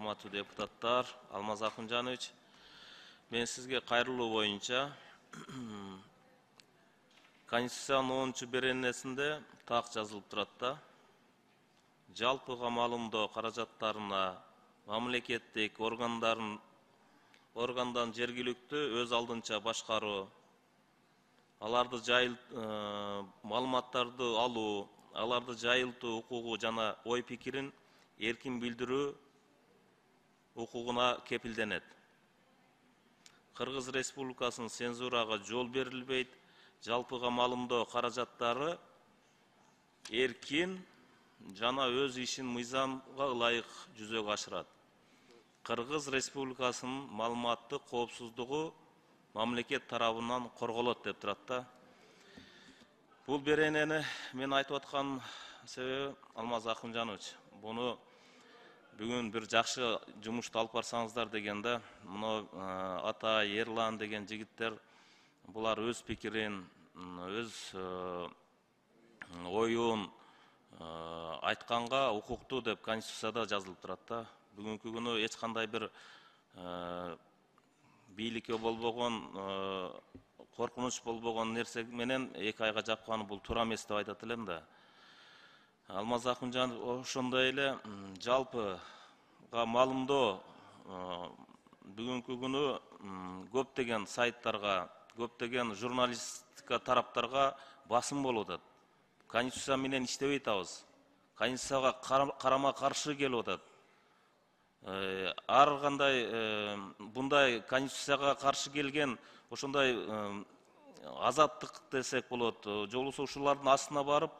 урматтуу депутаттар, Алмаз Акунжанович, мен сизге кайрылуу боюнча Конституциянын 10 беренесинде так жазылып турат да. Жалпыга маалымдоо каражаттарына мамлекеттик органдан жергиликтүү өз алдынча башкаруу, аларды маалыматтарды алуу, аларды жайылтуу укугу жана ой пикирин эркин билдирүү укугуна кепилденет. Кыргыз Республикасынын цензурага жол берилбейт, жалпыга маалымдоо каражаттары эркин жана өз ишин мыйзамга ылайык жүзөгө ашырат. Кыргыз Республикасынын маалыматтык коопсуздугу мамлекет тарабынан корголот деп турат да. Бул беренени мен айтып аткан себеби, Алмаз Акунжанович, буну бүгүн бир жакшы жумушту алып барсаңыздар деген да. Муну Атай, Ерлан деген жигиттер, булар өз пикирин, өз оюн айтканга укуктуу деп Конституцияда жазылып турат да. Бүгүнкү күнү эч кандай бир бийликке болбогон, коркунуч болбогон нерсе менен 2 айга жапканы бул туура эмес деп айтат элем да. Алмаз Акунжанов ошондой эле жалпыга маалымдоо бүгүнкү күнү көптөгөн сайттарга, көптөгөн журналистика тараптарга басым болуп атат. Конституция менен иштебей атабыз. Конституцияга карама каршы келип атат. Ар кандай bunday Конституцияга каршы келген ошондой азаттык десек болот, же болбосо ушулардын астына барып,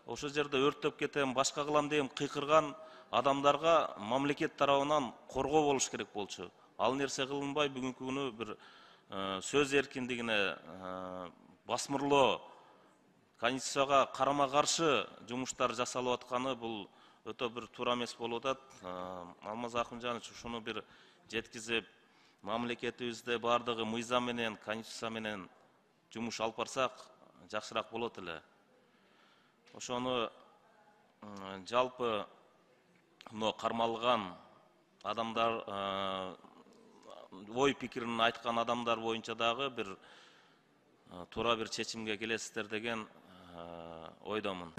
ошол жерде өрттөп кетем, башка кылам деген кыйкырган адамдарга мамлекет тарабынан коргоо болуш керек болчу. Ал нерсе кылынбай, бүгүнкү күнү бир сөз эркиндигине басмырлоо, Конституцияга карама каршы жумуштар жасалып атканы бул өтө бир туура эмес болуп атат. Алмаз Акунжанович ушуну бир жеткизип, мамлекетибизде бардыгы мыйзам менен, Конституция менен жумуш алып барсак жакшыраак болот эле. Ошону жалпы кармалган адамдар, ой пикирин айткан адамдар боюнча дагы бир туура бир чечимге келесиздер деген ойдомун.